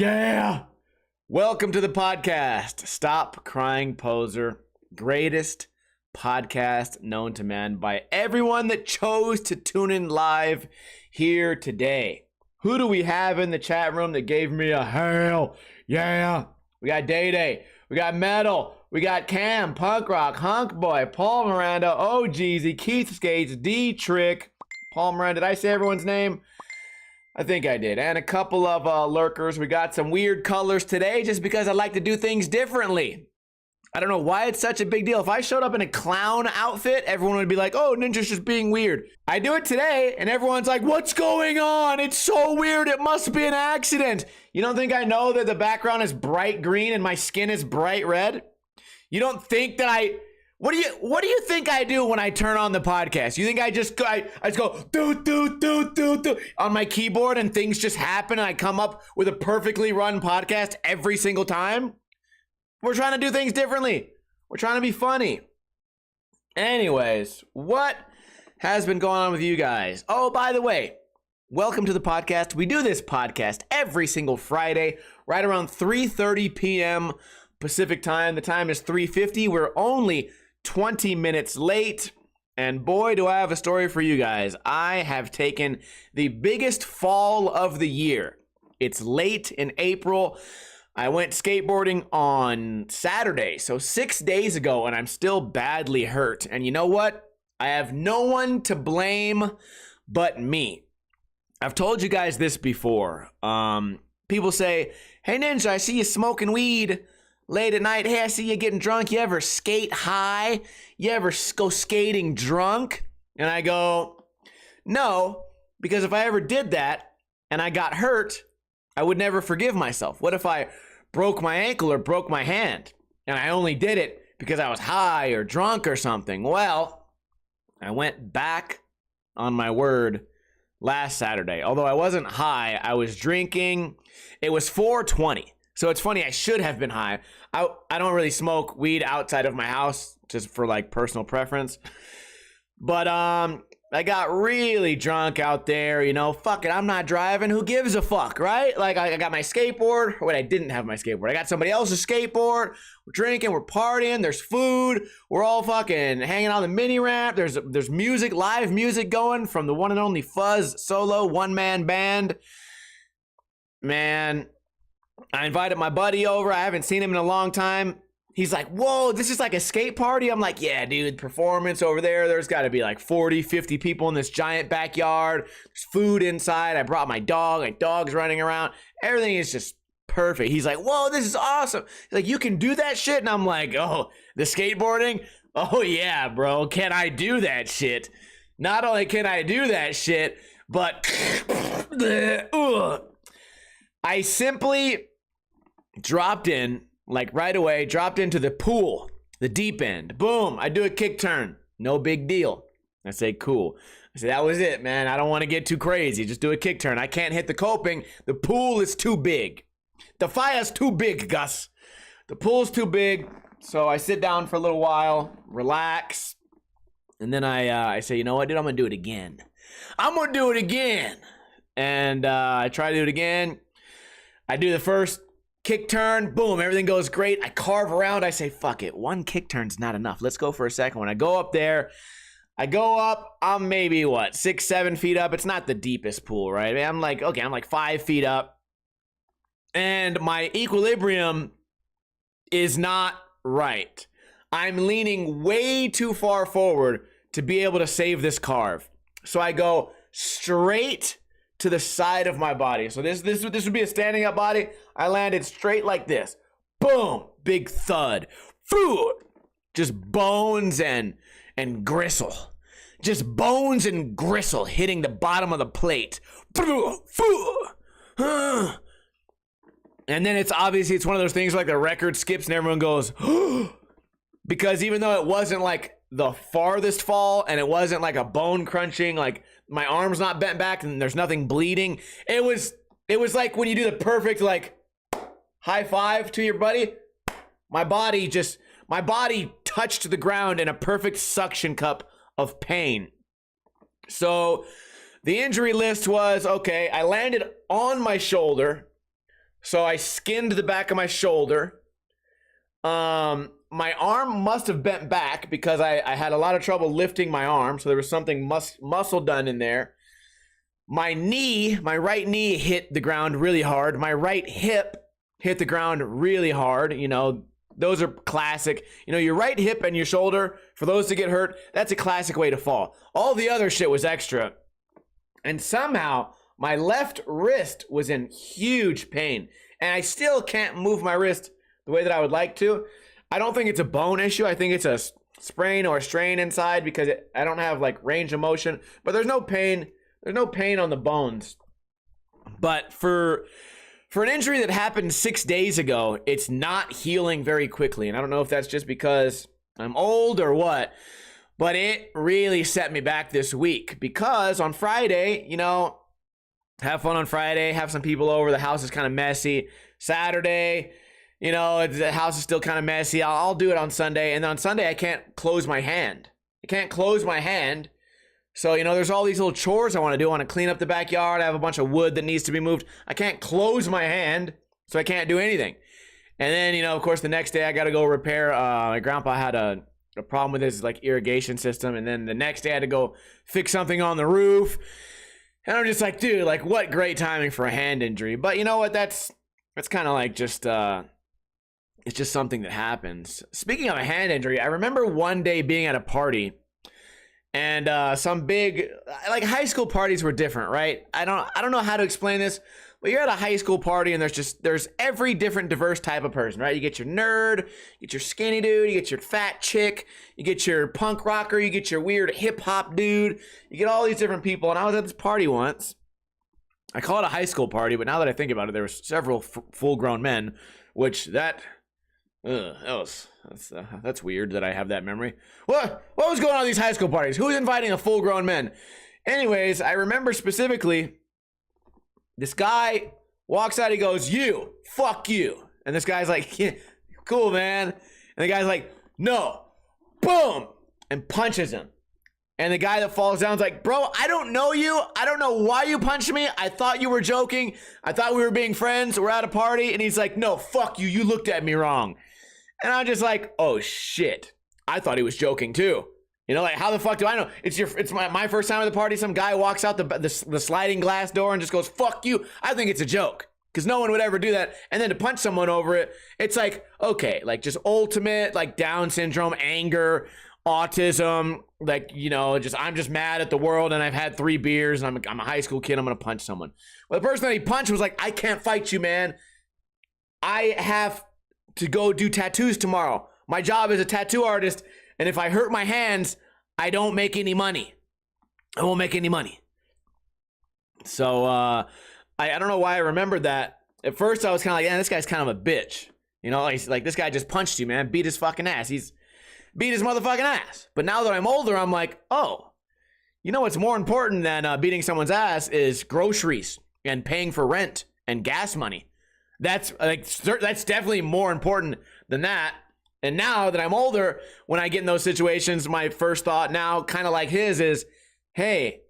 Yeah. Welcome to the podcast. Stop Crying Poser. Greatest podcast known to man by everyone that chose to tune in live here today. Who do we have in the chat room that gave me a hell yeah? We got Day Day. We got Metal. We got Cam, Punk Rock, Hunk Boy, Paul Miranda, Oh Jeezy, Keith Skates, D-Trick. Paul Miranda, did I say everyone's name? I think I did. And a couple of lurkers. We got some weird colors today just because I like to do things differently. I don't know why it's such a big deal. If I showed up in a clown outfit, everyone would be like, oh, Ninja's just being weird. I do it today, and everyone's like, what's going on? It's so weird. It must be an accident. You don't think I know that the background is bright green and my skin is bright red? You don't think that What do you think I do when I turn on the podcast? You think I just go do on my keyboard and things just happen and I come up with a perfectly run podcast every single time? We're trying to do things differently. We're trying to be funny. Anyways, what has been going on with you guys? Oh, by the way, welcome to the podcast. We do this podcast every single Friday, right around 3:30 p.m. Pacific time. The time is 3:50. We're only 20 minutes late, and boy, do I have a story for you guys. I have taken the biggest fall of the year. It's late in April. I went skateboarding on Saturday, so 6 days ago, and I'm still badly hurt. And you know what? I have no one to blame but me. I've told you guys this before. People say, hey, Ninja, I see you smoking weed late at night. Hey, I see you getting drunk. You ever skate high? You ever go skating drunk? And I go, no, because if I ever did that and I got hurt, I would never forgive myself. What if I broke my ankle or broke my hand and I only did it because I was high or drunk or something? Well, I went back on my word last Saturday. Although I wasn't high, I was drinking. It was 4:20. So it's funny, I should have been high. I don't really smoke weed outside of my house, just for like personal preference. But I got really drunk out there, you know. Fuck it, I'm not driving. Who gives a fuck, right? Like I got my skateboard. Wait, I didn't have my skateboard. I got somebody else's skateboard. We're drinking, we're partying, there's food. We're all fucking hanging on the mini ramp. There's music, live music going from the one and only Fuzz solo one-man band. Man, I invited my buddy over. I haven't seen him in a long time. He's like, whoa, this is like a skate party? I'm like, yeah, dude, performance over there. There's got to be like 40, 50 people in this giant backyard. There's food inside. I brought my dog. My dog's running around. Everything is just perfect. He's like, whoa, this is awesome. He's like, you can do that shit? And I'm like, oh, the skateboarding? Oh, yeah, bro. Can I do that shit? Not only can I do that shit, but I simply dropped in, like right away, dropped into the pool, the deep end. Boom, I do a kick turn. No big deal. I say, cool. I say, that was it, man. I don't want to get too crazy. Just do a kick turn. I can't hit the coping. The pool is too big. The fire's too big, Gus. The pool's too big. So I sit down for a little while, relax. And then I say, you know what, dude? I'm going to do it again. I'm going to do it again. And I try to do it again. I do the first kick turn, boom, everything goes great. I carve around, I say, fuck it, one kick turn's not enough. Let's go for a second one. I go up there, I'm maybe, 6, 7 feet up. It's not the deepest pool, right? I'm like 5 feet up. And my equilibrium is not right. I'm leaning way too far forward to be able to save this carve. So I go straight to the side of my body. So this would be a standing up body. I landed straight like this. Boom, big thud. Food. Just bones and gristle. Just bones and gristle hitting the bottom of the plate. And then it's one of those things like the record skips and everyone goes, because even though it wasn't like the farthest fall and it wasn't like a bone crunching, like my arm's not bent back and there's nothing bleeding. It was like when you do the perfect like high five to your buddy. My body touched the ground in a perfect suction cup of pain. So the injury list was, okay, I landed on my shoulder. So I skinned the back of my shoulder. My arm must have bent back because I had a lot of trouble lifting my arm. So there was something muscle done in there. My right knee hit the ground really hard. My right hip hit the ground really hard. You know, those are classic. You know, your right hip and your shoulder, for those that get hurt, that's a classic way to fall. All the other shit was extra. And somehow my left wrist was in huge pain. And I still can't move my wrist the way that I would like to. I don't think it's a bone issue. I think it's a sprain or a strain inside because I don't have like range of motion. But there's no pain. There's no pain on the bones. But for an injury that happened 6 days ago, it's not healing very quickly. And I don't know if that's just because I'm old or what. But it really set me back this week. Because on Friday, you know, have fun on Friday. Have some people over. The house is kind of messy. Saturday, you know, the house is still kind of messy. I'll do it on Sunday. And then on Sunday, I can't close my hand. I can't close my hand. So, you know, there's all these little chores I want to do. I want to clean up the backyard. I have a bunch of wood that needs to be moved. I can't close my hand, so I can't do anything. And then, you know, of course, the next day I got to go repair. My grandpa had a problem with his, like, irrigation system. And then the next day I had to go fix something on the roof. And I'm just like, dude, like, what great timing for a hand injury. But you know what? That's kind of like just, it's just something that happens. Speaking of a hand injury, I remember one day being at a party. And some big, like, high school parties were different, right? I don't know how to explain this, but you're at a high school party and there's every different diverse type of person, right? You get your nerd, you get your skinny dude, you get your fat chick, you get your punk rocker, you get your weird hip hop dude, you get all these different people. And I was at this party once. I call it a high school party, but now that I think about it, there were several full grown men, which that's weird that I have that memory. What was going on at these high school parties? Who's inviting a full-grown man? Anyways, I remember specifically, this guy walks out, he goes, "You, fuck you." And this guy's like, "Yeah, cool, man." And the guy's like, "No." Boom! And punches him. And the guy that falls down is like, "Bro, I don't know you. I don't know why you punched me. I thought you were joking. I thought we were being friends. We're at a party." And he's like, "No, fuck you. You looked at me wrong." And I'm just like, oh shit. I thought he was joking too. You know, like, how the fuck do I know? It's my first time at the party. Some guy walks out the sliding glass door and just goes, "Fuck you." I think it's a joke because no one would ever do that. And then to punch someone over it, it's like, okay, like just ultimate, like, Down syndrome, anger, autism, like, you know, I'm just mad at the world and I've had 3 beers and I'm a high school kid. I'm going to punch someone. Well, the person that he punched was like, "I can't fight you, man. I have to go do tattoos tomorrow. My job is a tattoo artist, and if I hurt my hands, I don't make any money. I won't make any money." So I don't know why I remembered that. At first, I was kind of like, "Yeah, this guy's kind of a bitch." You know, like this guy just punched you, man. Beat his fucking ass. He's beat his motherfucking ass. But now that I'm older, I'm like, oh, you know what's more important than beating someone's ass is groceries and paying for rent and gas money. That's definitely more important than that. And now that I'm older, when I get in those situations, my first thought now, kind of like his, is, hey,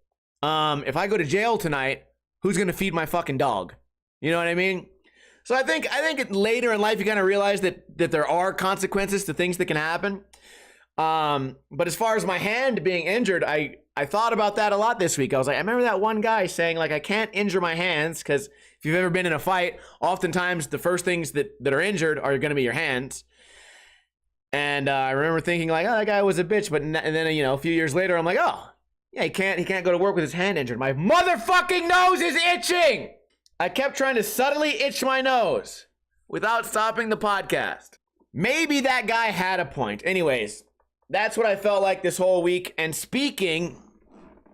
if I go to jail tonight, who's gonna feed my fucking dog? You know what I mean? So I think later in life you kind of realize that there are consequences to things that can happen. But as far as my hand being injured, I thought about that a lot this week. I was like, I remember that one guy saying, like, I can't injure my hands because if you've ever been in a fight, oftentimes the first things that are injured are going to be your hands. And I remember thinking, like, oh, that guy was a bitch. And then, you know, a few years later, I'm like, oh, yeah, he can't go to work with his hand injured. My motherfucking nose is itching. I kept trying to subtly itch my nose without stopping the podcast. Maybe that guy had a point. Anyways, that's what I felt like this whole week. And speaking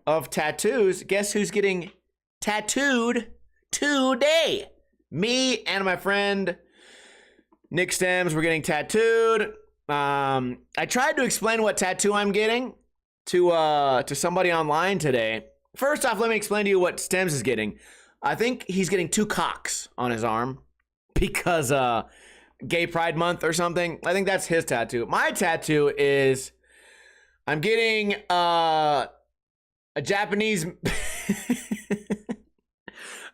of tattoos, guess who's getting tattooed today? Me and my friend Nick Stems were getting tattooed. I tried to explain what tattoo I'm getting to somebody online today. First off, let me explain to you what Stems is getting. I think he's getting 2 cocks on his arm because Gay Pride Month or something. I think that's his tattoo. My tattoo is I'm getting a Japanese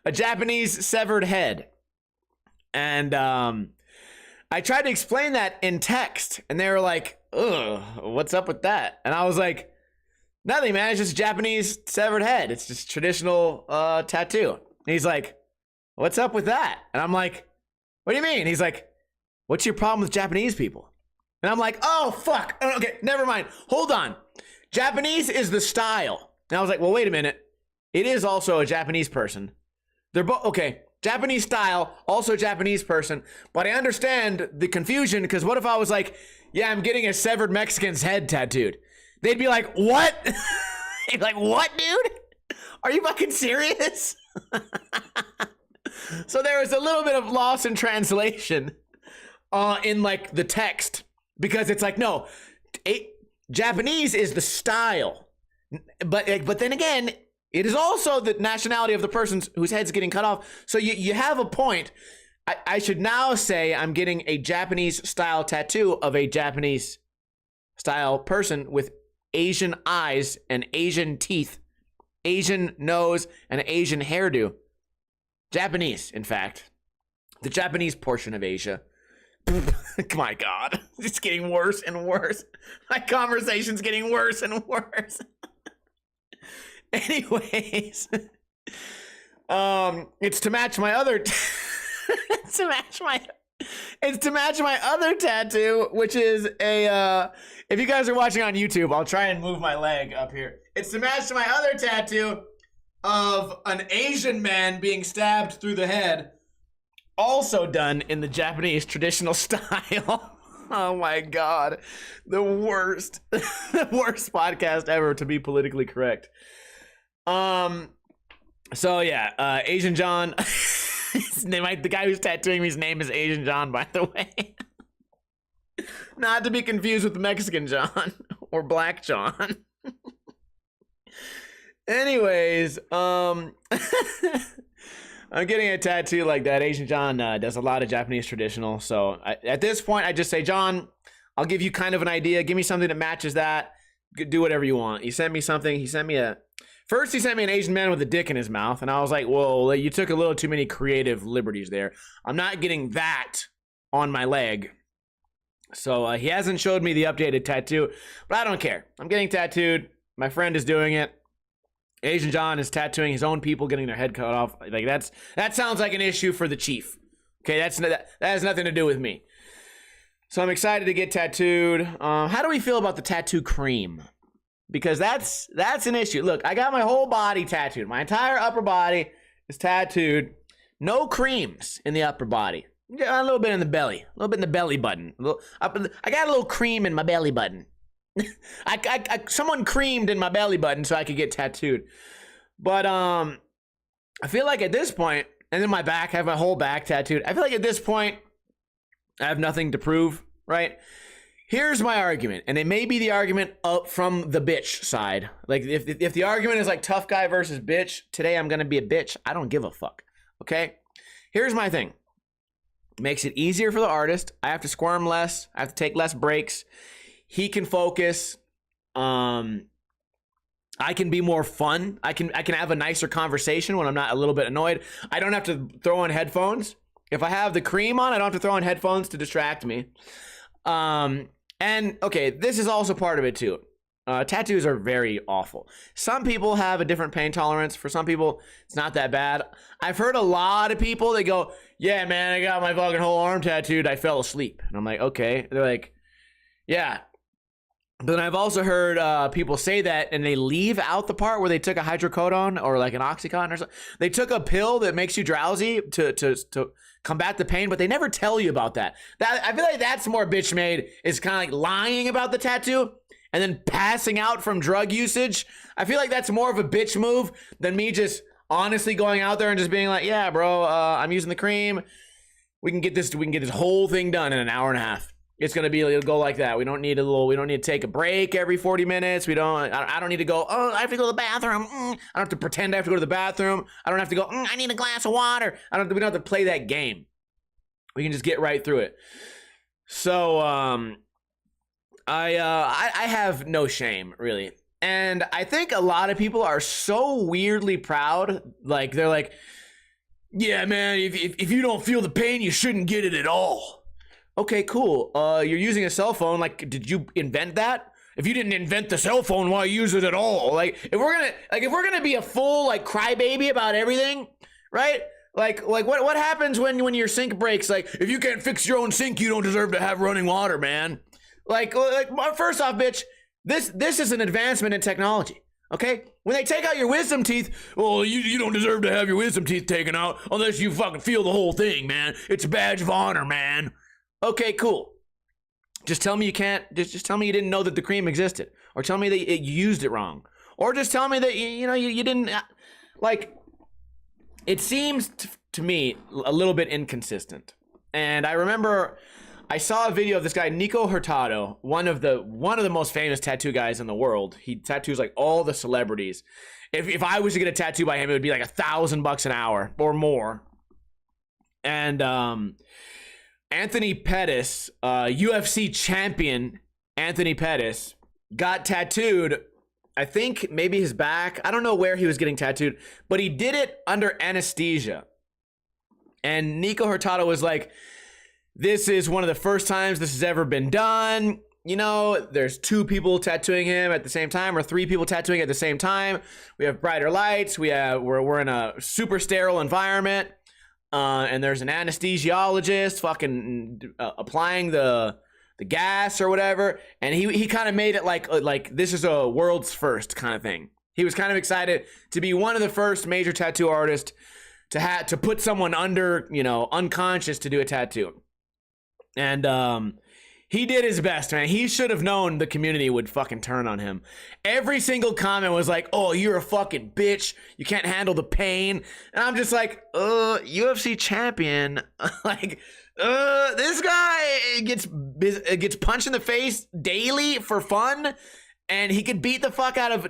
a Japanese severed head. And I tried to explain that in text, and they were like, ugh, what's up with that? And I was like, nothing, man. It's just Japanese severed head. It's just traditional tattoo. And he's like, what's up with that? And I'm like, what do you mean? He's like, what's your problem with Japanese people? And I'm like, oh, fuck. Okay, never mind. Hold on. Japanese is the style. And I was like, well, wait a minute. It is also a Japanese person. They're both, okay, Japanese style, also Japanese person. But I understand the confusion, because what if I was like, yeah, I'm getting a severed Mexican's head tattooed? They'd be like, what? They'd be like, what, dude? Are you fucking serious? So there was a little bit of loss in translation in like the text, because it's like, no, Japanese is the style, but then again, it is also the nationality of the person whose head's getting cut off. So you have a point. I should now say I'm getting a Japanese style tattoo of a Japanese style person with Asian eyes and Asian teeth, Asian nose, and an Asian hairdo. Japanese, in fact. The Japanese portion of Asia. My God, it's getting worse and worse. My conversation's getting worse and worse. Anyways, it's to match my other it's to match my other tattoo, which is a if you guys are watching on YouTube, I'll try and move my leg up here. It's to match my other tattoo of an Asian man being stabbed through the head, also done in the Japanese traditional style. Oh my God, the worst the worst podcast ever to be politically correct. So yeah, Asian John. The guy who's tattooing me, his name is Asian John, by the way. Not to be confused with Mexican John or Black John. Anyways, I'm getting a tattoo like that. Asian John does a lot of Japanese traditional. So at this point, I just say, John, I'll give you kind of an idea. Give me something that matches that. Do whatever you want. He sent me something. First, he sent me an Asian man with a dick in his mouth, and I was like, whoa, you took a little too many creative liberties there. I'm not getting that on my leg. So he hasn't showed me the updated tattoo, but I don't care. I'm getting tattooed. My friend is doing it. Asian John is tattooing his own people, getting their head cut off. Like that sounds like an issue for the chief. Okay, that has nothing to do with me. So I'm excited to get tattooed. How do we feel about the tattoo cream? Because that's an issue. Look, I got my whole body tattooed. My entire upper body is tattooed. No creams in the upper body. A little bit in the belly. A little bit in the belly button. I got a little cream in my belly button. Someone creamed in my belly button so I could get tattooed. But I feel like at this point, and then my back, I have my whole back tattooed. I feel like at this point, I have nothing to prove, right? Here's my argument, and it may be the argument up from the bitch side. Like, if the argument is like tough guy versus bitch, today I'm gonna be a bitch. I don't give a fuck, okay? Here's my thing. Makes it easier for the artist. I have to squirm less. I have to take less breaks. He can focus. I can be more fun. I can have a nicer conversation when I'm not a little bit annoyed. I don't have to throw on headphones. If I have the cream on, I don't have to throw on headphones to distract me. And okay, this is also part of it too. Tattoos are very awful. Some people have a different pain tolerance. For some people, it's not that bad. I've heard a lot of people that go, yeah, man, I got my fucking whole arm tattooed. I fell asleep. And I'm like, okay. They're like, yeah. But then I've also heard people say that and they leave out the part where they took a hydrocodone or like an Oxycontin or something. They took a pill that makes you drowsy to combat the pain, but they never tell you about that. I feel like that's more bitch made, is kind of like lying about the tattoo and then passing out from drug usage. I feel like that's more of a bitch move than me just honestly going out there and just being like, yeah, bro, I'm using the cream. We can get this whole thing done in an hour and a half. It'll go like that. We don't need to take a break every 40 minutes. I don't need to go, oh, I have to go to the bathroom. I don't have to pretend I have to go to the bathroom. I don't have to go, I need a glass of water. We don't have to play that game. We can just get right through it. So, I have no shame, really. And I think a lot of people are so weirdly proud. Like, they're like, Yeah, man, if you don't feel the pain, you shouldn't get it at all. Okay, cool. You're using a cell phone. Like, did you invent that? If you didn't invent the cell phone, why use it at all? Like, if we're gonna be a full like crybaby about everything, right? Like what happens when your sink breaks? Like, if you can't fix your own sink, you don't deserve to have running water, man. Like first off, bitch, this is an advancement in technology. Okay? When they take out your wisdom teeth, well, you don't deserve to have your wisdom teeth taken out unless you fucking feel the whole thing, man. It's a badge of honor, man. Okay, cool. Just tell me you can't, just tell me you didn't know that the cream existed. Or tell me that you used it wrong. Or just tell me that, you didn't, like, it seems to me a little bit inconsistent. And I remember I saw a video of this guy, Nico Hurtado, one of the most famous tattoo guys in the world. He tattoos like all the celebrities. If I was to get a tattoo by him, it would be like $1,000 an hour or more. And Anthony Pettis, UFC champion Anthony Pettis, got tattooed. I think maybe his back. I don't know where he was getting tattooed, but he did it under anesthesia. And Nico Hurtado was like, this is one of the first times this has ever been done. You know, there's 2 people tattooing him at the same time, or 3 people tattooing at the same time. We have brighter lights. We're in a super sterile environment, and there's an anesthesiologist fucking applying the gas or whatever. And he kind of made it like this is a world's first kind of thing. He was kind of excited to be one of the first major tattoo artists to put someone under, unconscious to do a tattoo. And he did his best, man. He should have known the community would fucking turn on him. Every single comment was like, oh, you're a fucking bitch. You can't handle the pain. And I'm just like, UFC champion. Like, this guy gets punched in the face daily for fun. And he could beat the fuck out of,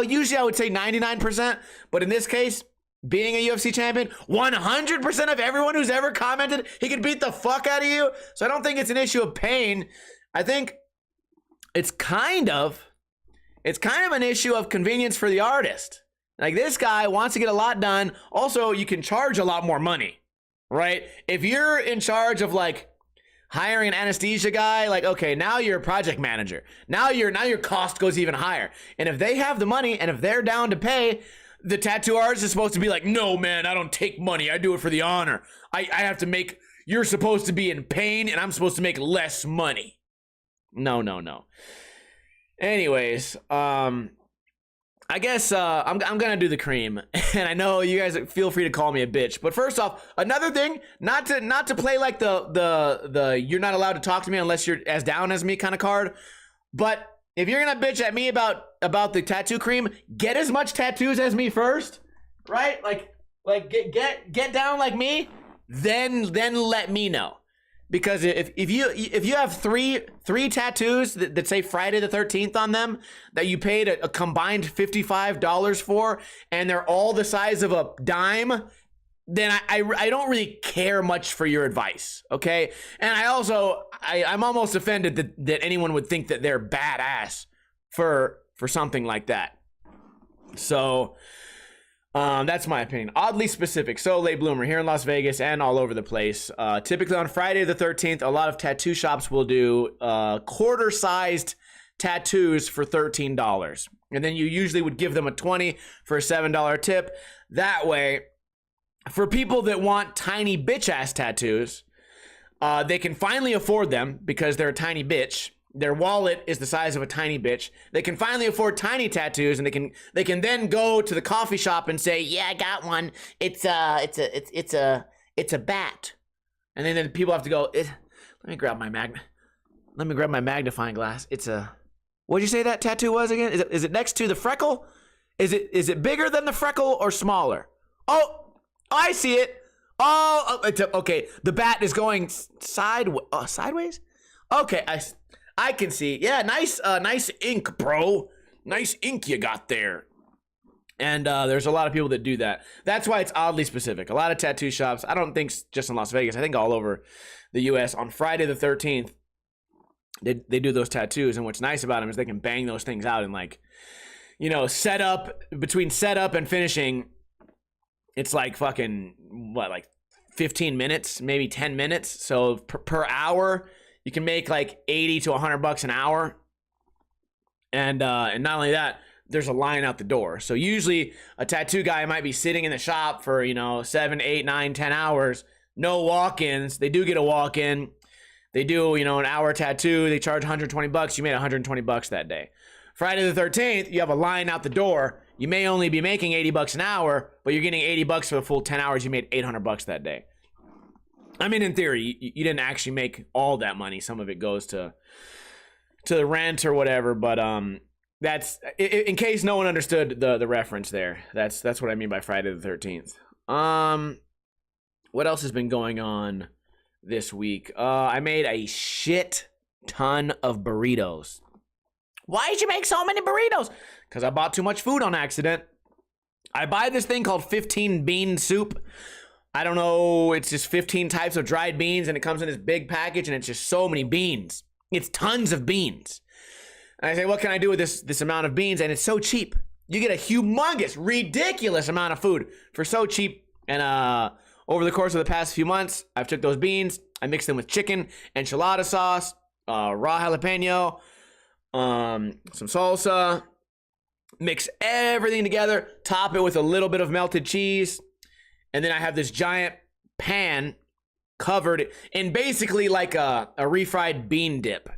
usually I would say 99%. But in this case, being a UFC champion, 100% of everyone who's ever commented, he can beat the fuck out of you. So I don't think it's an issue of pain. I think it's kind of an issue of convenience for the artist. Like, this guy wants to get a lot done. Also, you can charge a lot more money, right? If you're in charge of like hiring an anesthesia guy, like, okay, now you're a project manager. Now your cost goes even higher. And if they have the money and if they're down to pay, the tattoo artist is supposed to be like, no, man, I don't take money. I do it for the honor. I have to make, you're supposed to be in pain and I'm supposed to make less money. No. Anyways, I guess I'm gonna do the cream. And I know you guys feel free to call me a bitch. But first off, another thing, not to play like the you're not allowed to talk to me unless you're as down as me kind of card. But if you're gonna bitch at me about the tattoo cream, get as much tattoos as me first, right? Like get down like me, then let me know. Because if you have three tattoos that say Friday the 13th on them that you paid a combined $55 for, and they're all the size of a dime, then I don't really care much for your advice, okay? And I'm almost offended that anyone would think that they're badass for something like that. So that's my opinion. Oddly specific. So late bloomer here in Las Vegas and all over the place. Typically on Friday the 13th, a lot of tattoo shops will do quarter-sized tattoos for $13. And then you usually would give them a $20 for a $7 tip. That way, for people that want tiny bitch-ass tattoos, they can finally afford them because they're a tiny bitch. Their wallet is the size of a tiny bitch. They can finally afford tiny tattoos, and they can then go to the coffee shop and say, "Yeah, I got one. It's a bat." And then people have to go, let me grab my magnifying glass. What'd you say that tattoo was again? Is it next to the freckle? Is it bigger than the freckle or smaller? Oh, I see it. Oh, okay. The bat is going sideways. Okay, I can see. Yeah, nice ink, bro. Nice ink you got there. And there's a lot of people that do that. That's why it's oddly specific. A lot of tattoo shops, I don't think just in Las Vegas, I think all over the U.S. on Friday the 13th, they do those tattoos. And what's nice about them is they can bang those things out in between setup and finishing. it's like fucking, what, like 15 minutes, maybe 10 minutes. So per hour, you can make like 80 to $100 an hour. And not only that, there's a line out the door. So usually a tattoo guy might be sitting in the shop for, 7, 8, 9, 10 hours. No walk-ins. They do get a walk-in. They do, an hour tattoo. They charge $120. You made $120 that day. Friday the 13th, you have a line out the door. You may only be making $80 an hour, but you're getting $80 for the full 10 hours. You made $800 that day. I mean, in theory, you didn't actually make all that money. Some of it goes to the rent or whatever, but that's, in case no one understood the reference there. That's what I mean by Friday the 13th. What else has been going on this week? I made a shit ton of burritos. Why did you make so many burritos? Because I bought too much food on accident. I buy this thing called 15 bean soup. I don't know, it's just 15 types of dried beans, and it comes in this big package, and it's just so many beans. It's tons of beans. And I say, what can I do with this amount of beans? And it's so cheap. You get a humongous, ridiculous amount of food for so cheap. And over the course of the past few months, I've took those beans, I mixed them with chicken, enchilada sauce, raw jalapeno, some salsa, mix everything together, top it with a little bit of melted cheese, and then I have this giant pan covered in basically like a refried bean dip.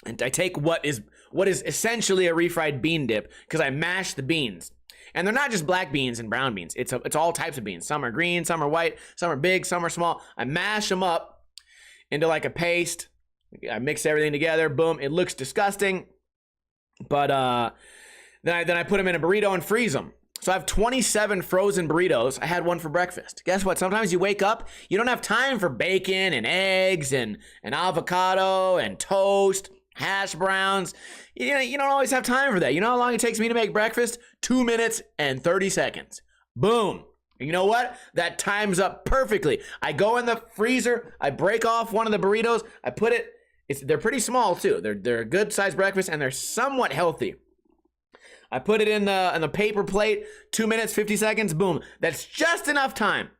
And I take what is essentially a refried bean dip, because I mash the beans. And they're not just black beans and brown beans. It's all types of beans. Some are green, some are white, some are big, some are small. I mash them up into like a paste. I mix everything together. Boom. It looks disgusting. But then I put them in a burrito and freeze them. So I have 27 frozen burritos. I had one for breakfast. Guess what? Sometimes you wake up, you don't have time for bacon and eggs and avocado and toast, hash browns. You don't always have time for that. You know how long it takes me to make breakfast? 2 minutes and 30 seconds. Boom. And you know what? That times up perfectly. I go in the freezer. I break off one of the burritos. I put it. They're pretty small too. They're a good sized breakfast, and they're somewhat healthy. I put it in the paper plate. 2 minutes, 50 seconds. Boom. That's just enough time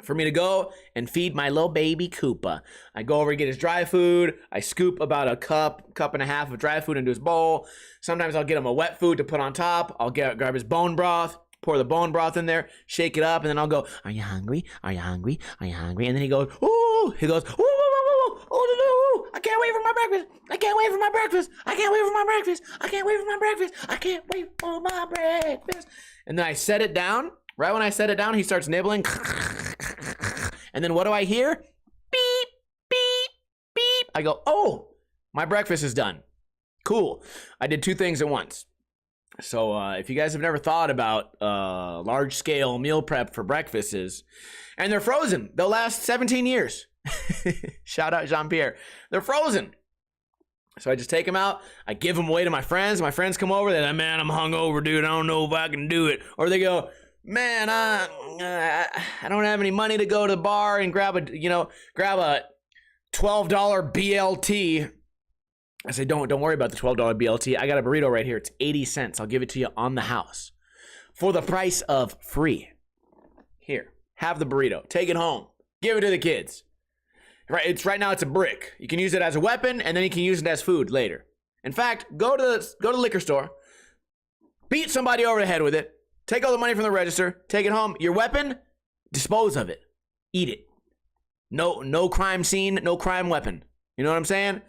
for me to go and feed my little baby Koopa. I go over and get his dry food. I scoop about a cup and a half of dry food into his bowl. Sometimes I'll get him a wet food to put on top. I'll grab his bone broth, pour the bone broth in there, shake it up, and then I'll go, "Are you hungry? Are you hungry? Are you hungry?" And then he goes, "Ooh!" He goes, "Ooh, ooh, ooh, ooh, ooh, I can't wait for my breakfast. I can't wait for my breakfast. I can't wait for my breakfast. I can't wait for my breakfast. I can't wait for my breakfast." And then I set it down. Right when I set it down, he starts nibbling. And then what do I hear? Beep, beep, beep. I go, "Oh, my breakfast is done." Cool. I did two things at once. So if you guys have never thought about large-scale meal prep for breakfasts, and they're frozen, they'll last 17 years. Shout out Jean-Pierre. They're frozen. So I just take them out. I give them away to my friends. My friends come over. They're like, "Man, I'm hungover, dude. I don't know if I can do it." Or they go, "Man, I don't have any money to go to the bar and grab a $12 BLT." I say, don't worry about the $12 BLT. I got a burrito right here. It's 80 cents. I'll give it to you on the house for the price of free. Here, have the burrito. Take it home. Give it to the kids. Right now it's a brick. You can use it as a weapon, and then you can use it as food later. In fact, go to the liquor store, beat somebody over the head with it, take all the money from the register, take it home. Your weapon, dispose of it. Eat it. No crime scene, no crime weapon. You know what I'm saying?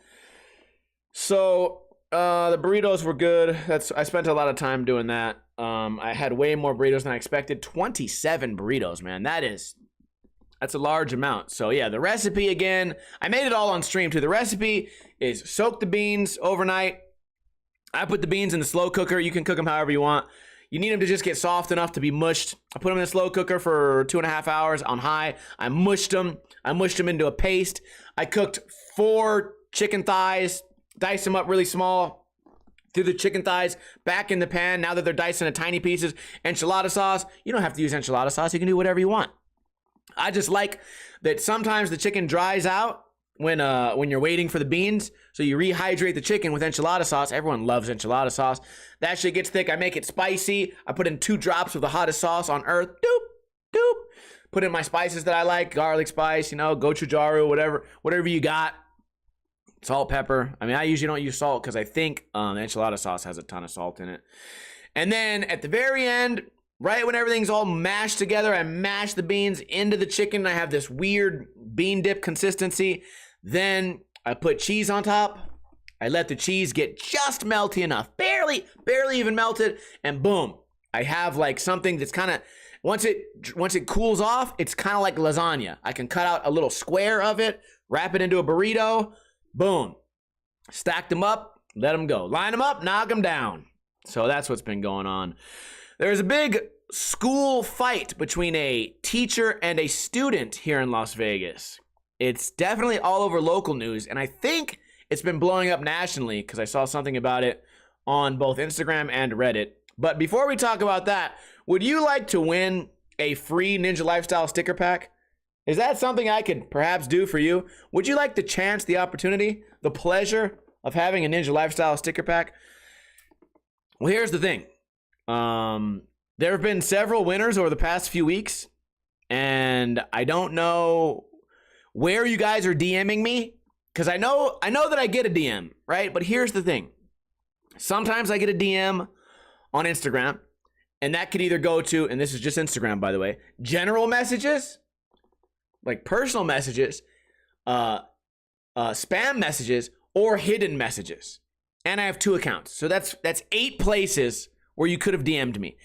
So the burritos were good. I spent a lot of time doing that. I had way more burritos than I expected. 27 burritos, man. That's a large amount. So yeah, the recipe again, I made it all on stream too. The recipe is soak the beans overnight. I put the beans in the slow cooker. You can cook them however you want. You need them to just get soft enough to be mushed. I put them in the slow cooker for 2.5 hours on high. I mushed them into a paste. I cooked 4 chicken thighs, diced them up really small, threw the chicken thighs back in the pan now that they're diced into tiny pieces. Enchilada sauce. You don't have to use enchilada sauce. You can do whatever you want. I just like that sometimes the chicken dries out when you're waiting for the beans. So you rehydrate the chicken with enchilada sauce. Everyone loves enchilada sauce. That shit gets thick. I make it spicy. I put in 2 drops of the hottest sauce on earth. Doop, doop. Put in my spices that I like, garlic spice, gochujang, whatever you got. Salt, pepper. I mean, I usually don't use salt because I think the enchilada sauce has a ton of salt in it. And then at the very end, right when everything's all mashed together, I mash the beans into the chicken. I have this weird bean dip consistency. Then I put cheese on top. I let the cheese get just melty enough, barely even melted, and boom, I have like something that's kind of, once it cools off, it's kind of like lasagna. I can cut out a little square of it, wrap it into a burrito, boom, stack them up, let them go, line them up, knock them down. So that's what's been going on. There's a big school fight between a teacher and a student here in Las Vegas. It's definitely all over local news, and I think it's been blowing up nationally because I saw something about it on both Instagram and Reddit. But before we talk about that, would you like to win a free Ninja Lifestyle sticker pack? Is that something I could perhaps do for you? Would you like the chance, the opportunity, the pleasure of having a Ninja Lifestyle sticker pack? Well, here's the thing. There have been several winners over the past few weeks, and I don't know where you guys are DMing me, because I know that I get a DM, right? But here's the thing. Sometimes I get a DM on Instagram, and that could either go to, and this is just Instagram, by the way, general messages, like personal messages, spam messages, or hidden messages. And I have 2 accounts. So that's 8 places where you could have DM'd me.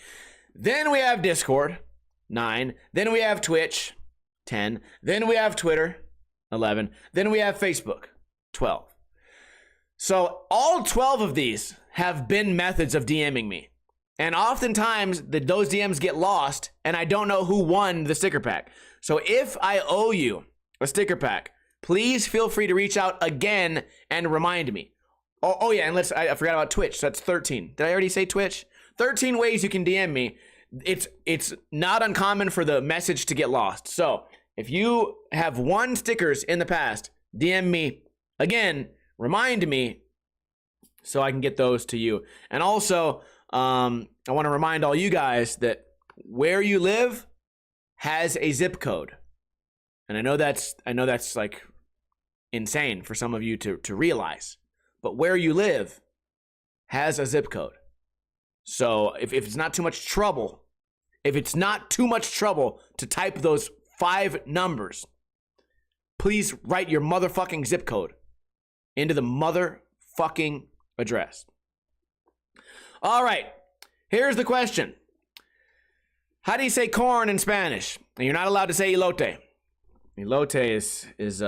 Then we have Discord, 9. Then we have Twitch, 10. Then we have Twitter, 11. Then we have Facebook, 12. So all 12 of these have been methods of DMing me. And oftentimes those DMs get lost and I don't know who won the sticker pack. So if I owe you a sticker pack, please feel free to reach out again and remind me. Oh yeah, and I forgot about Twitch. So that's 13. Did I already say Twitch? 13 ways you can DM me. It's not uncommon for the message to get lost. So if you have won stickers in the past, DM me again, remind me so I can get those to you. And also, I want to remind all you guys that where you live has a zip code. And I know that's like insane for some of you to realize. But where you live has a zip code. So if it's not too much trouble, to type those 5 numbers, please write your motherfucking zip code into the motherfucking address. All right, here's the question. How do you say corn in Spanish? And you're not allowed to say elote. Elote is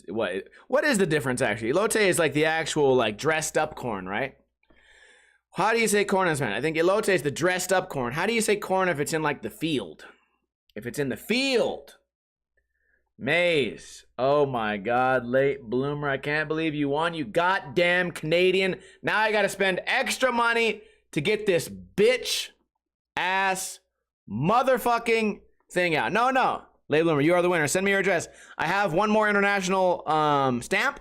what is the difference actually? Elote is like the actual like dressed up corn, right? How do you say corn in Spanish? I think elote is the dressed up corn. How do you say corn if it's in like the field? If it's in the field. Maize. Oh my God, late bloomer. I can't believe you won. You goddamn Canadian. Now I gotta spend extra money to get this bitch ass motherfucking thing out. No. Late bloomer, you are the winner. Send me your address. I have one more international stamp.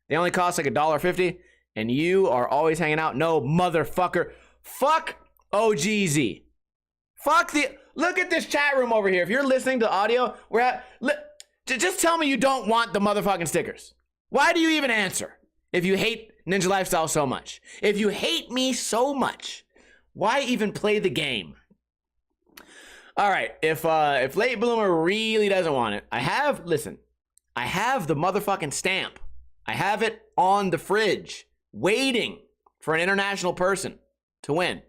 They only cost like $1.50. And you are always hanging out. No, motherfucker. Fuck OGZ. Fuck the... Look at this chat room over here. If you're listening to audio, just tell me you don't want the motherfucking stickers. Why do you even answer if you hate Ninja Lifestyle so much? If you hate me so much, why even play the game? All right, if Late Bloomer really doesn't want it, I have the motherfucking stamp. I have it on the fridge, waiting for an international person to win.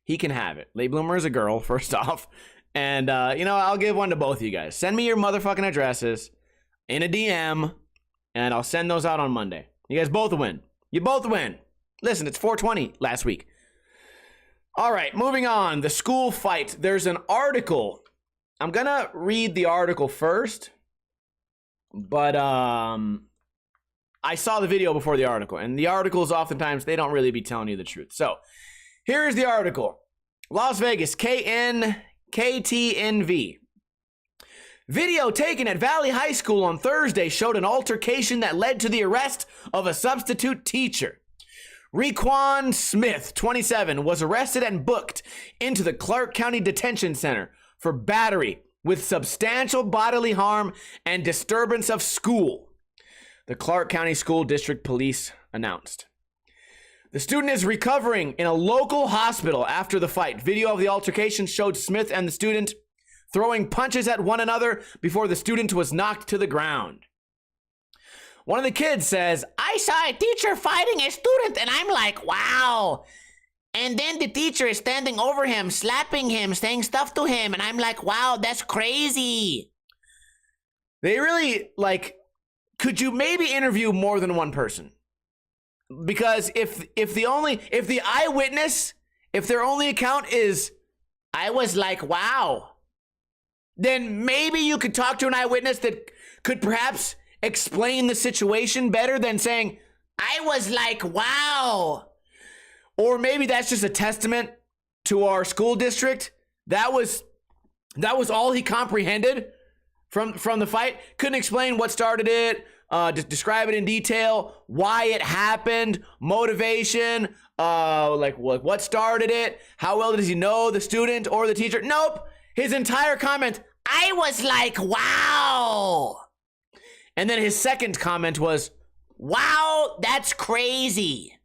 He can have it. Late Bloomer is a girl, first off. And, I'll give one to both of you guys. Send me your motherfucking addresses in a DM, and I'll send those out on Monday. You guys both win. You both win. Listen, it's 420 last week. All right, moving on. The school fight. There's an article. I'm going to read the article first, but I saw the video before the article, and the articles oftentimes, they don't really be telling you the truth. So here's the article. Las Vegas, KTNV. Video taken at Valley High School on Thursday showed an altercation that led to the arrest of a substitute teacher. Requan Smith, 27, was arrested and booked into the Clark County Detention Center for battery with substantial bodily harm and disturbance of school, the Clark County School District Police announced. The student is recovering in a local hospital after the fight. Video of the altercation showed Smith and the student throwing punches at one another before the student was knocked to the ground. One of the kids says, "I saw a teacher fighting a student and I'm like, wow. And then the teacher is standing over him, slapping him, saying stuff to him. And I'm like, wow, that's crazy." They really, could you maybe interview more than one person? Because if the eyewitness, if their only account is, "I was like, wow," then maybe you could talk to an eyewitness that could perhaps explain the situation better than saying, "I was like, wow." Or maybe that's just a testament to our school district. That was all he comprehended from the fight. Couldn't explain what started it, describe it in detail, why it happened, motivation, what started it, how well does he know the student or the teacher? Nope. His entire comment, "I was like, wow." And then his second comment was, "Wow, that's crazy."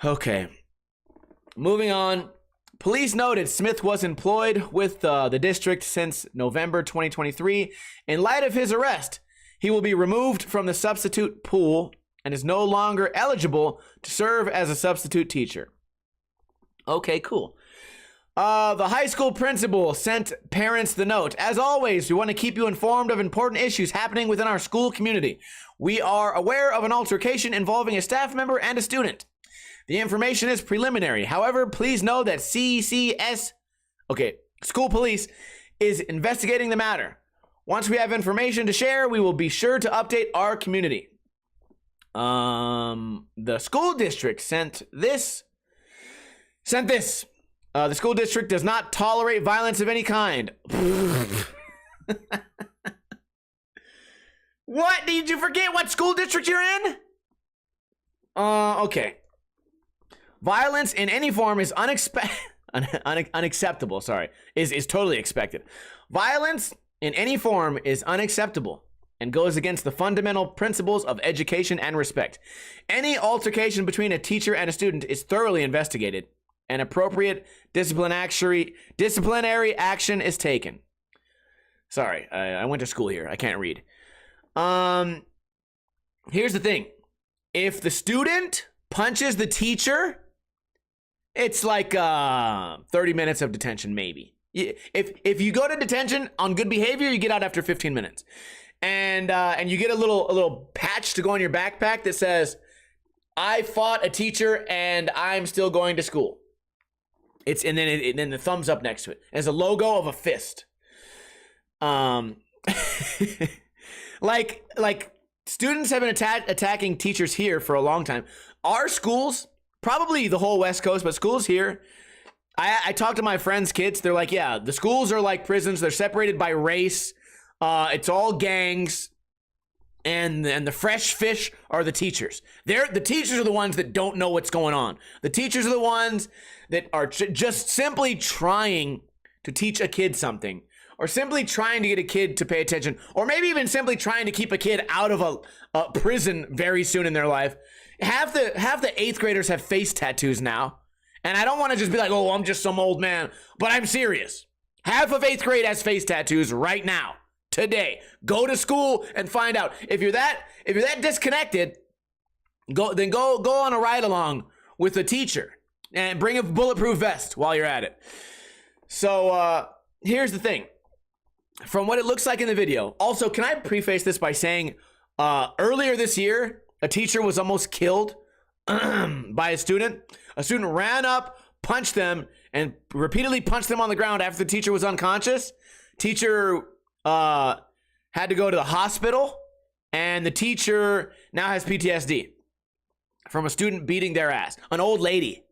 Okay. Moving on. Police noted Smith was employed with the district since November 2023. In light of his arrest, he will be removed from the substitute pool and is no longer eligible to serve as a substitute teacher. Okay, cool. The high school principal sent parents the note. "As always, we want to keep you informed of important issues happening within our school community. We are aware of an altercation involving a staff member and a student. The information is preliminary. However, please know that school police is investigating the matter. Once we have information to share, we will be sure to update our community." The school district sent this. The school district does not tolerate violence of any kind. What? Did you forget what school district you're in? Okay. Violence in any form is unacceptable. Sorry, is totally expected. Violence in any form is unacceptable and goes against the fundamental principles of education and respect. Any altercation between a teacher and a student is thoroughly investigated, and appropriate disciplinary action is taken. Sorry, I went to school here. I can't read. Here's the thing. If the student punches the teacher, it's like 30 minutes of detention, maybe. If you go to detention on good behavior, you get out after 15 minutes. And you get a little patch to go on your backpack that says, "I fought a teacher and I'm still going to school." And then the thumbs up next to it. There's a logo of a fist. Like students have been attacking teachers here for a long time. Our schools, probably the whole West Coast, but schools here, I talk to my friends' kids. They're like, yeah, the schools are like prisons. They're separated by race. It's all gangs. And the fresh fish are the teachers. The teachers are the ones that don't know what's going on. The teachers are the ones that are just simply trying to teach a kid something, or simply trying to get a kid to pay attention, or maybe even simply trying to keep a kid out of a prison very soon in their life. Half the 8th graders have face tattoos now. And I don't want to just be like, "Oh, I'm just some old man," but I'm serious. Half of 8th grade has face tattoos right now. Today, go to school and find out. If you're that disconnected, go on a ride along with a teacher and bring a bulletproof vest while you're at it. So here's the thing. From what it looks like in the video. Also, can I preface this by saying earlier this year, a teacher was almost killed by a student. A student ran up, punched them, and repeatedly punched them on the ground after the teacher was unconscious. Teacher had to go to the hospital, and the teacher now has PTSD from a student beating their ass. An old lady.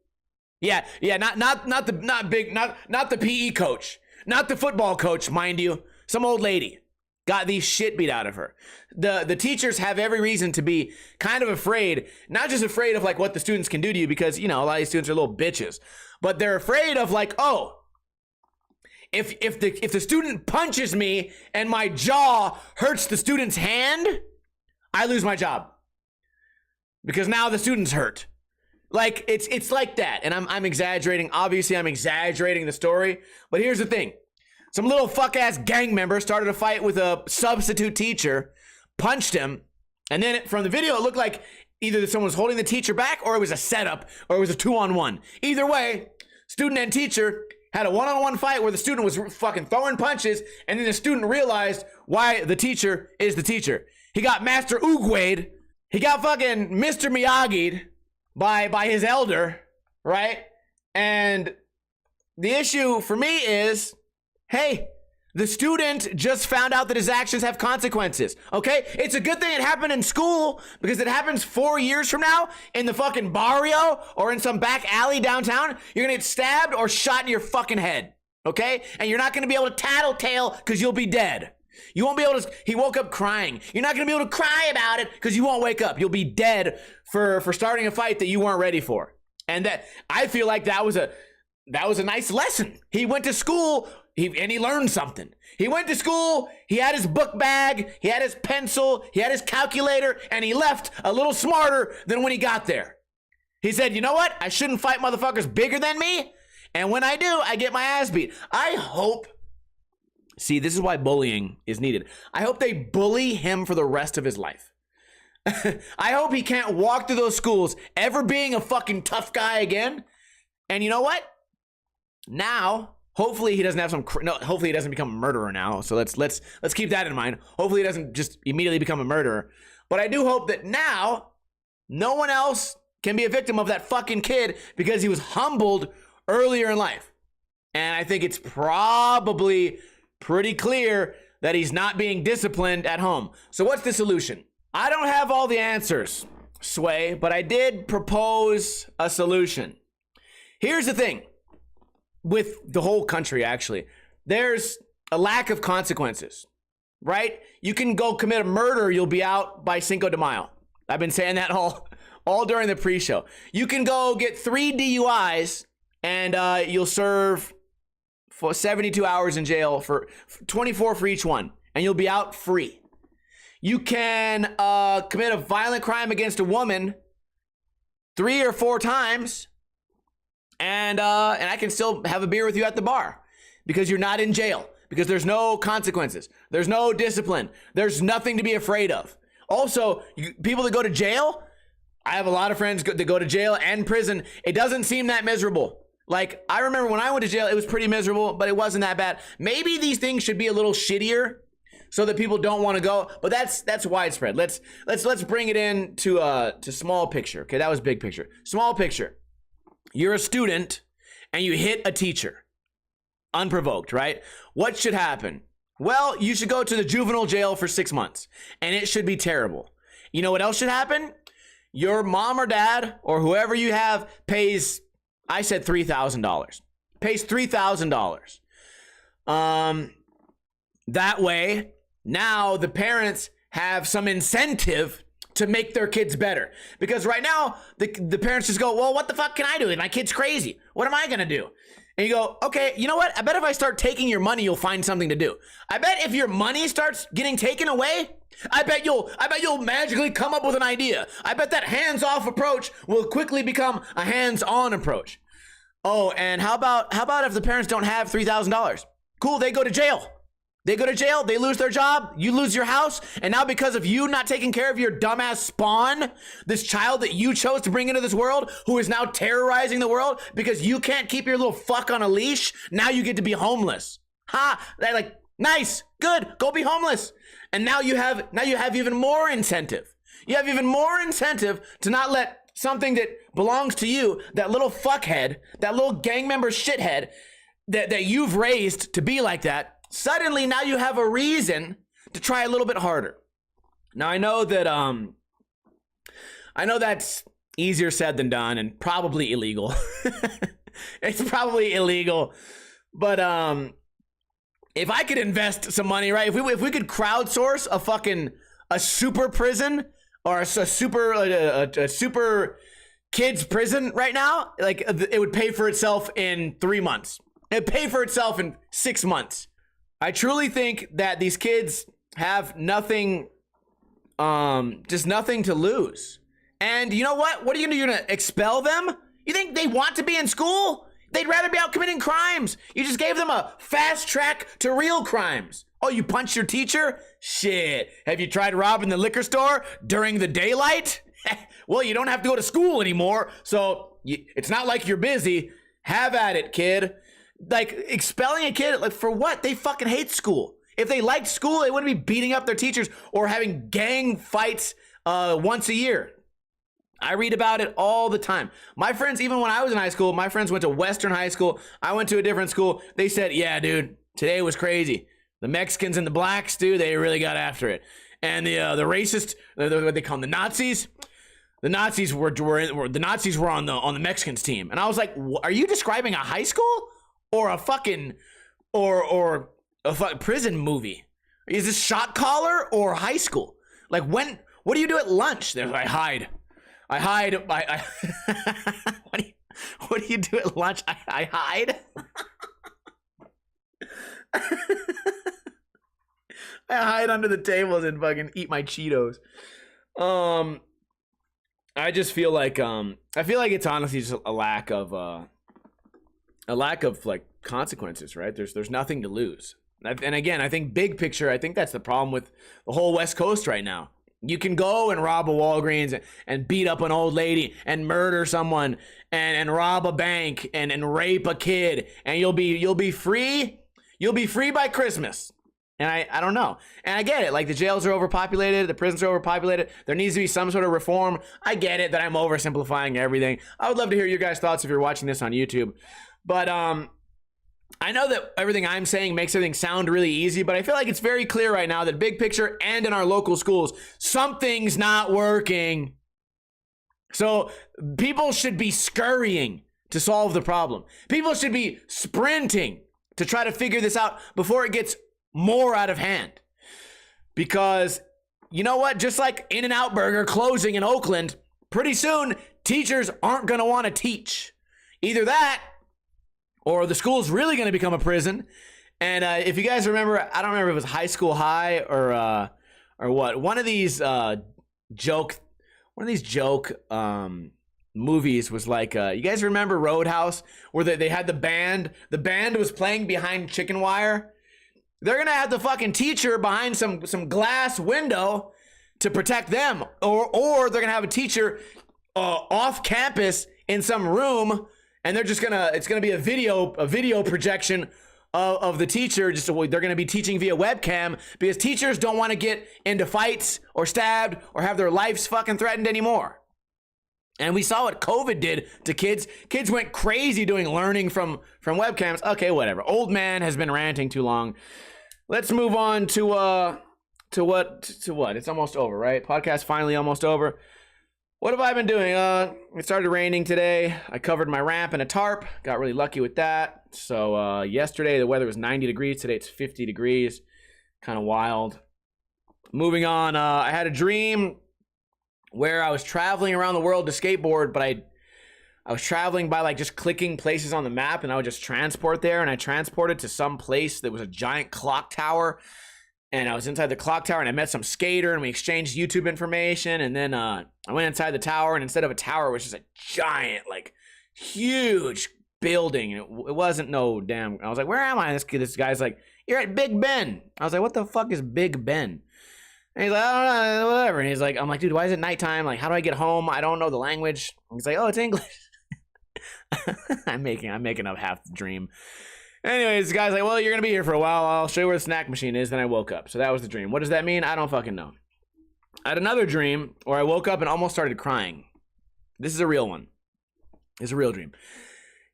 Yeah, not the PE coach, not the football coach, mind you. Some old lady got the shit beat out of her. The teachers have every reason to be kind of afraid, not just afraid of like what the students can do to you, because, you know, a lot of these students are little bitches, but they're afraid of like, oh, if the student punches me and my jaw hurts the student's hand, I lose my job because now the student's hurt. Like it's like that. And I'm exaggerating. Obviously, I'm exaggerating the story, but here's the thing. Some little fuck-ass gang member started a fight with a substitute teacher, punched him, and then from the video, it looked like either someone was holding the teacher back or it was a setup or it was a 2-on-1. Either way, student and teacher had a 1-on-1 fight where the student was fucking throwing punches, and then the student realized why the teacher is the teacher. He got Master Oogway'd. He got fucking Mr. Miyagi'd by his elder, right? And the issue for me is, hey, the student just found out that his actions have consequences, okay? It's a good thing it happened in school, because it happens 4 years from now in the fucking barrio or in some back alley downtown, you're gonna get stabbed or shot in your fucking head, okay? And you're not gonna be able to tattletale because you'll be dead. You won't be able to, he woke up crying. You're not gonna be able to cry about it because you won't wake up. You'll be dead for starting a fight that you weren't ready for. And that, I feel like that was a nice lesson. He went to school, and he learned something. He went to school, he had his book bag, he had his pencil, he had his calculator, and he left a little smarter than when he got there. He said, you know what? I shouldn't fight motherfuckers bigger than me, and when I do, I get my ass beat. I hope, see, this is why bullying is needed. I hope they bully him for the rest of his life. I hope he can't walk through those schools ever being a fucking tough guy again. And you know what? Now, hopefully he doesn't have hopefully he doesn't become a murderer now. So let's keep that in mind. Hopefully he doesn't just immediately become a murderer. But I do hope that now no one else can be a victim of that fucking kid because he was humbled earlier in life. And I think it's probably pretty clear that he's not being disciplined at home. So what's the solution? I don't have all the answers, Sway, but I did propose a solution. Here's the thing. With the whole country, actually, there's a lack of consequences, right? You can go commit a murder, you'll be out by Cinco de Mayo. I've been saying that all during the pre-show. You can go get 3 DUIs and you'll serve for 72 hours in jail for 24 for each one, and you'll be out free. You can commit a violent crime against a woman 3 or 4 times, and I can still have a beer with you at the bar because you're not in jail, because there's no consequences. There's no discipline. There's nothing to be afraid of. Also, people that go to jail, I have a lot of friends that go to jail and prison. It doesn't seem that miserable. Like, I remember when I went to jail, it was pretty miserable, but it wasn't that bad. Maybe these things should be a little shittier so that people don't want to go, but that's widespread. Let's bring it in to small picture. Okay, that was big picture. Small picture. You're a student and you hit a teacher unprovoked, right? What should happen? Well, you should go to the juvenile jail for 6 months, and it should be terrible. You know what else should happen? Your mom or dad or whoever you have pays, I said $3,000. Pays $3,000. That way, now the parents have some incentive to make their kids better. Because right now, the parents just go, well, what the fuck can I do? My kid's crazy. What am I gonna do? And you go, okay, you know what? I bet if I start taking your money, you'll find something to do. I bet if your money starts getting taken away, I bet you'll magically come up with an idea. I bet that hands-off approach will quickly become a hands-on approach. Oh, and how about if the parents don't have $3,000? Cool, they go to jail. They go to jail, they lose their job, you lose your house, and now because of you not taking care of your dumbass spawn, this child that you chose to bring into this world, who is now terrorizing the world because you can't keep your little fuck on a leash, now you get to be homeless. Ha! They're like, nice, good, go be homeless. And now you have even more incentive. You have even more incentive to not let something that belongs to you, that little fuckhead, that little gang member shithead that you've raised to be like that. Suddenly, now you have a reason to try a little bit harder. Now, I know that's easier said than done and probably illegal. It's probably illegal, but if I could invest some money, right? If we could crowdsource a super prison or a super kids prison right now, like it would pay for itself in 3 months. It'd pay for itself in 6 months. I truly think that these kids have nothing, just nothing to lose. And you know what? What are you gonna do? You're gonna expel them? You think they want to be in school? They'd rather be out committing crimes. You just gave them a fast track to real crimes. Oh, you punched your teacher? Shit. Have you tried robbing the liquor store during the daylight? Well, you don't have to go to school anymore, so it's not like you're busy. Have at it, kid. Like, expelling a kid, like, for what? They fucking hate school. If they liked school, they wouldn't be beating up their teachers or having gang fights once a year. I read about it all the time. My friends, even when I was in high school, my friends went to Western high school. I went to a different school. They said, yeah, dude, today was crazy. The Mexicans and the blacks, dude, they really got after it. And the racist, what they call them, the Nazis were on the Mexicans team. And I was like, are you describing a high school or a fucking or a prison movie? Is this Shot Caller or high school? Like, what do you do at lunch? They're like, I hide. What do you do at lunch? I hide. I hide under the tables and fucking eat my Cheetos. I just feel like it's honestly just a lack of like consequences, right? There's nothing to lose. And again, I think big picture, I think that's the problem with the whole West Coast right now. You can go and rob a Walgreens and beat up an old lady and murder someone and rob a bank and rape a kid, and you'll be free. You'll be free by Christmas. And I don't know. And I get it. Like, the jails are overpopulated. The prisons are overpopulated. There needs to be some sort of reform. I get it that I'm oversimplifying everything. I would love to hear your guys' thoughts if you're watching this on YouTube. But I know that everything I'm saying makes everything sound really easy, but I feel like it's very clear right now that big picture and in our local schools, something's not working. So people should be scurrying to solve the problem. People should be sprinting to try to figure this out before it gets more out of hand. Because you know what? Just like In-N-Out Burger closing in Oakland, pretty soon teachers aren't going to want to teach. Either that, or the school's really going to become a prison. And if you guys remember, I don't remember if it was High School High or what. One of these joke movies was like, you guys remember Roadhouse, where they had the band? The band was playing behind chicken wire. They're going to have the fucking teacher behind some glass window to protect them. Or they're going to have a teacher off campus in some room, and it's going to be a video projection of the teacher. They're going to be teaching via webcam because teachers don't want to get into fights or stabbed or have their lives fucking threatened anymore. And we saw what COVID did to kids. Kids went crazy doing learning from webcams. Okay, whatever. Old man has been ranting too long. Let's move on to what? It's almost over, right? Podcast finally almost over. What have I been doing? It started raining today. I covered my ramp in a tarp. Got really lucky with that. So yesterday the weather was 90 degrees. Today it's 50 degrees. Kind of wild. Moving on. I had a dream where I was traveling around the world to skateboard, but I was traveling by like just clicking places on the map, and I would just transport there, and I transported to some place that was a giant clock tower, and I was inside the clock tower, and I met some skater, and we exchanged YouTube information, and then I went inside the tower, and instead of a tower, it was just a giant, like, huge building, and it wasn't no damn, I was like, where am I? This guy's like, you're at Big Ben. I was like, what the fuck is Big Ben? And he's like, I don't know, whatever. And he's like, I'm like, dude, why is it nighttime? Like, how do I get home? I don't know the language. And he's like, oh, it's English. I'm making up half the dream. Anyways, the guy's like, well, you're going to be here for a while. I'll show you where the snack machine is. Then I woke up. So that was the dream. What does that mean? I don't fucking know. I had another dream where I woke up and almost started crying. This is a real one. It's a real dream.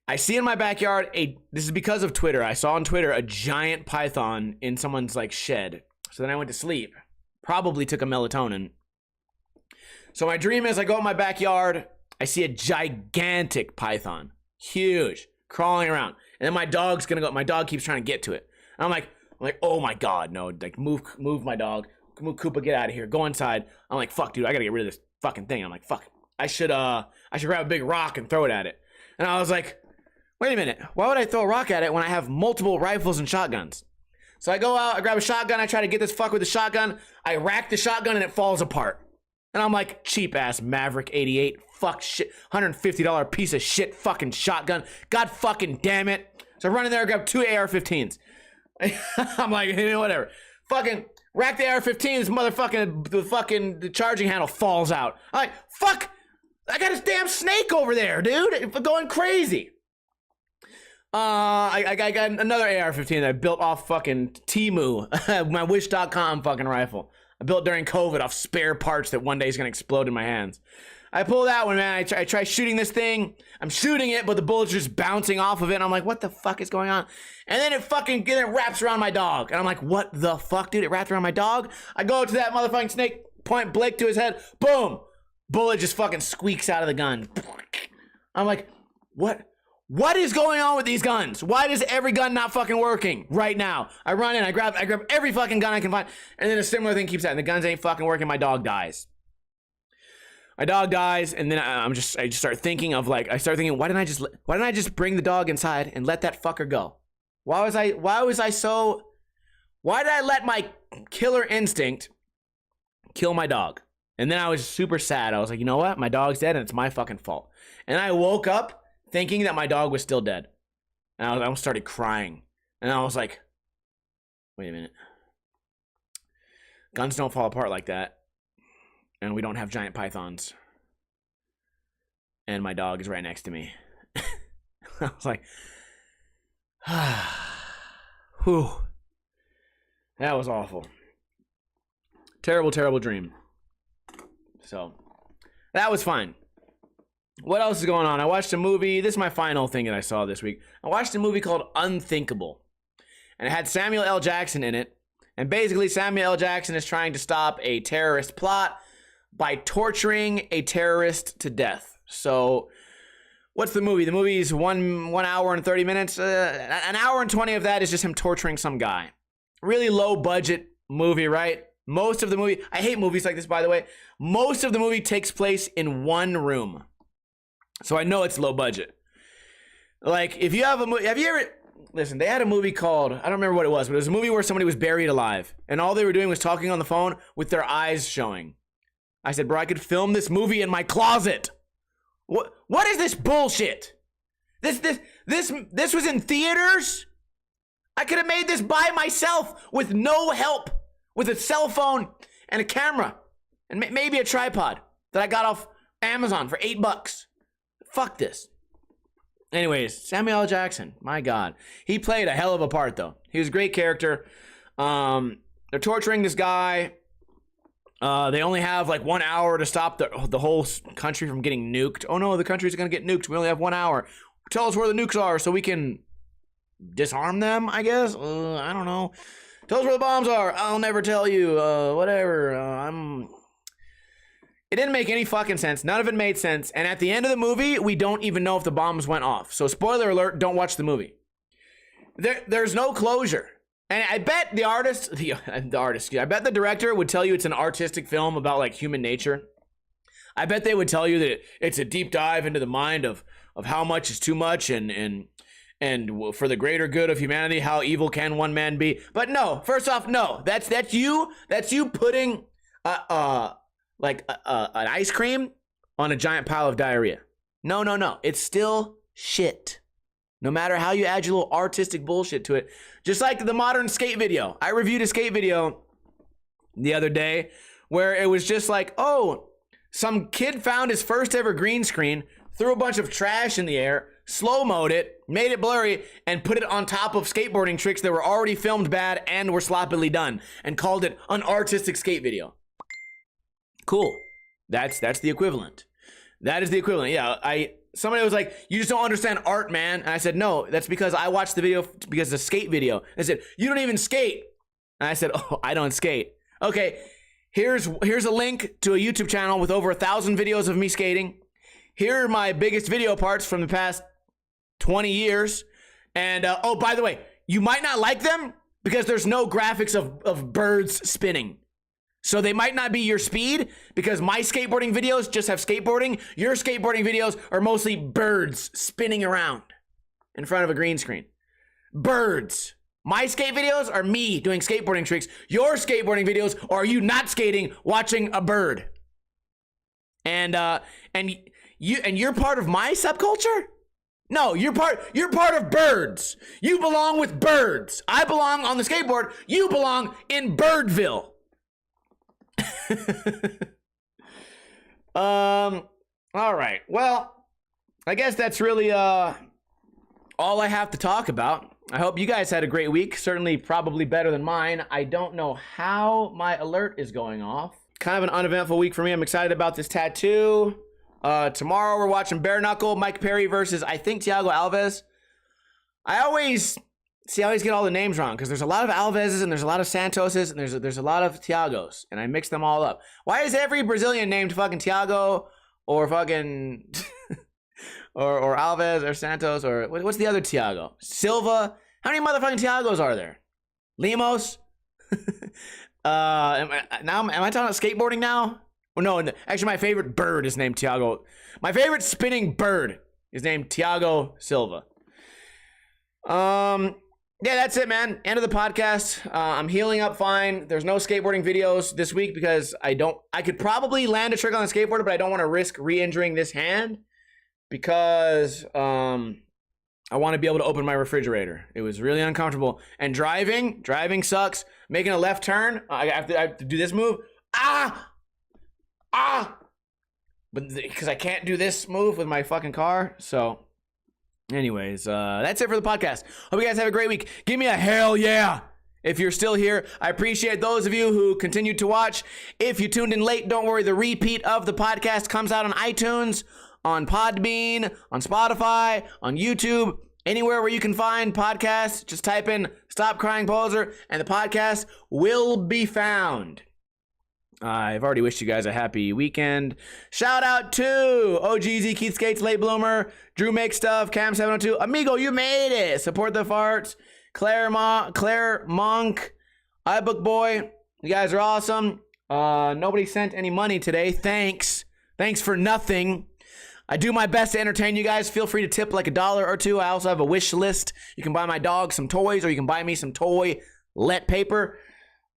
I see in my backyard, this is because of Twitter. I saw on Twitter a giant python in someone's like shed. So then I went to sleep. Probably took a melatonin. So my dream is I go in my backyard. I see a gigantic python. Huge. Crawling around. And then my dog keeps trying to get to it. And I'm like, I'm like, oh my God, no, like move my dog. Move Koopa, get out of here. Go inside. I'm like, fuck, dude, I gotta get rid of this fucking thing. I'm like, fuck, I should grab a big rock and throw it at it. And I was like, wait a minute, why would I throw a rock at it when I have multiple rifles and shotguns? So I go out, I grab a shotgun, I try to get this fuck with the shotgun. I rack the shotgun and it falls apart. And I'm like, cheap ass Maverick 88, fuck shit, $150 piece of shit fucking shotgun. God fucking damn it. So I run in there, I grab 2 AR-15s. I'm like, whatever. Fucking rack the AR-15s, the charging handle falls out. I'm like, fuck, I got this damn snake over there, dude, going crazy. I got another AR-15 that I built off fucking Temu, my Wish.com fucking rifle. I built during COVID off spare parts that one day is gonna explode in my hands. I pull that one, man. I try shooting this thing. I'm shooting it, but the bullets are just bouncing off of it. And I'm like, what the fuck is going on? And then it wraps around my dog. And I'm like, what the fuck, dude? It wrapped around my dog? I go to that motherfucking snake, point blank to his head. Boom! Bullet just fucking squeaks out of the gun. I'm like, what? What is going on with these guns? Why is every gun not fucking working right now? I run in, I grab every fucking gun I can find, and then a similar thing keeps happening. The guns ain't fucking working, my dog dies. My dog dies, and then I just start thinking of like, why didn't I just bring the dog inside and let that fucker go? Why did I let my killer instinct kill my dog? And then I was super sad. I was like, you know what? My dog's dead and it's my fucking fault. And I woke up thinking that my dog was still dead. And I almost started crying. And I was like, wait a minute. Guns don't fall apart like that. And we don't have giant pythons. And my dog is right next to me. I was like, whew. That was awful. Terrible, terrible dream. So, that was fine. What else is going on? I watched a movie. This is my final thing that I saw this week. I watched a movie called Unthinkable. And it had Samuel L. Jackson in it. And basically, Samuel L. Jackson is trying to stop a terrorist plot by torturing a terrorist to death. So, what's the movie? The movie is 1 hour and 30 minutes. An hour and 20 of that is just him torturing some guy. Really low budget movie, right? Most of the movie, I hate movies like this, by the way. Most of the movie takes place in one room. So I know it's low budget. Like, if you have a movie, have you ever, listen, they had a movie called, I don't remember what it was, but it was a movie where somebody was buried alive. And all they were doing was talking on the phone with their eyes showing. I said, bro, I could film this movie in my closet. What is this bullshit? This was in theaters? I could have made this by myself with no help, with a cell phone and a camera and maybe a tripod that I got off Amazon for $8. Fuck this. Anyways, Samuel L. Jackson, my God. He played a hell of a part, though. He was a great character. They're torturing this guy. They only have like 1 hour to stop the whole country from getting nuked. Oh no, the country's gonna get nuked. We only have 1 hour. Tell us where the nukes are so we can disarm them, I guess. I don't know. Tell us where the bombs are. I'll never tell you. Whatever. It didn't make any fucking sense. None of it made sense. And at the end of the movie, we don't even know if the bombs went off. So spoiler alert, don't watch the movie. There's no closure. And I bet the I bet the director would tell you it's an artistic film about like human nature. I bet they would tell you that it's a deep dive into the mind of how much is too much and for the greater good of humanity, how evil can one man be? But no, first off, no. That's you putting an ice cream on a giant pile of diarrhea. No. It's still shit. No matter how you add your little artistic bullshit to it. Just like the modern skate video. I reviewed a skate video the other day where it was just like, oh, some kid found his first ever green screen, threw a bunch of trash in the air, slow-moed it, made it blurry, and put it on top of skateboarding tricks that were already filmed bad and were sloppily done, and called it an artistic skate video. Cool. That's the equivalent. That is the equivalent. Yeah, somebody was like, you just don't understand art, man. And I said, no, that's because I watched the video because it's a skate video. They said, you don't even skate. And I said, oh, I don't skate. Okay, here's a link to a YouTube channel with over 1,000 videos of me skating. Here are my biggest video parts from the past 20 years. And, oh, by the way, you might not like them, because there's no graphics of birds spinning. So they might not be your speed, because my skateboarding videos just have skateboarding. Your skateboarding videos are mostly birds spinning around in front of a green screen. Birds. My skate videos are me doing skateboarding tricks. Your skateboarding videos are you not skating, watching a bird. And you're part of my subculture? No, you're part of birds. You belong with birds. I belong on the skateboard. You belong in Birdville. All right. Well, I guess that's really all I have to talk about. I hope you guys had a great week. Certainly probably better than mine. I don't know how my alert is going off. Kind of an uneventful week for me. I'm excited about this tattoo. Tomorrow we're watching Bare Knuckle, Mike Perry versus, I think, Thiago Alves. I always get all the names wrong, because there's a lot of Alveses and there's a lot of Santoses and there's a lot of Thiagos, and I mix them all up. Why is every Brazilian named fucking Thiago or fucking or Alves or Santos or what's the other Thiago? Silva? How many motherfucking Thiagos are there? Lemos? Am I talking about skateboarding now? Well, no, actually my favorite bird is named Thiago. My favorite spinning bird is named Thiago Silva. Yeah, that's it, man. End of the podcast. I'm healing up fine. There's no skateboarding videos this week because I could probably land a trick on the skateboard, but I don't want to risk re-injuring this hand because I want to be able to open my refrigerator. It was really uncomfortable. And driving sucks. Making a left turn, I have to do this move. But because I can't do this move with my fucking car, so... Anyways, that's it for the podcast. Hope you guys have a great week. Give me a hell yeah if you're still here. I appreciate those of you who continued to watch. If you tuned in late, don't worry. The repeat of the podcast comes out on iTunes, on Podbean, on Spotify, on YouTube, anywhere where you can find podcasts. Just type in Stop Crying Poser and the podcast will be found. I've already wished you guys a happy weekend. Shout out to OGZ, Keith Skates, Late Bloomer, Drew Make Stuff, Cam702, Amigo, you made it. Support the Farts, Claire Monk, iBook Boy. You guys are awesome. Nobody sent any money today. Thanks for nothing. I do my best to entertain you guys. Feel free to tip like $1 or $2. I also have a wish list. You can buy my dog some toys, or you can buy me some toilet paper.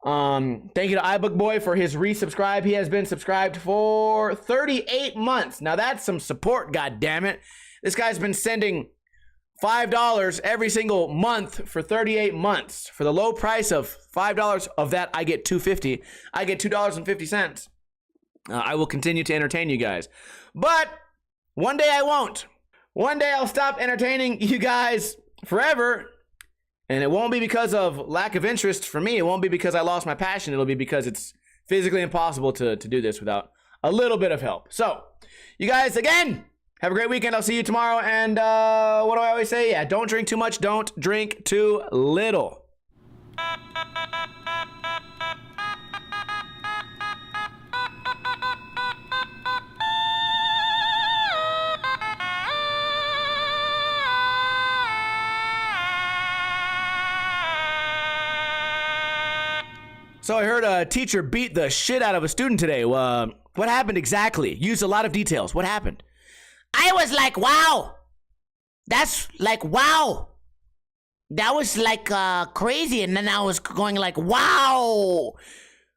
Thank you to iBook Boy for his resubscribe. He has been subscribed for 38 months. Now that's some support, goddammit. This guy's been sending $5 every single month for 38 months. For the low price of $5 of that, I get $2.50. I get $2.50. I will continue to entertain you guys. But one day I won't. One day I'll stop entertaining you guys forever. And it won't be because of lack of interest for me. It won't be because I lost my passion. It'll be because it's physically impossible to do this without a little bit of help. So, you guys, again, have a great weekend. I'll see you tomorrow. And what do I always say? Yeah, don't drink too much. Don't drink too little. So I heard a teacher beat the shit out of a student today. What happened exactly? Use a lot of details. What happened? I was like, wow. That's like, wow. That was like crazy. And then I was going like, wow.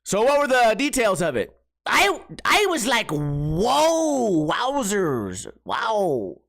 So what were the details of it? I was like, whoa, wowzers. Wow.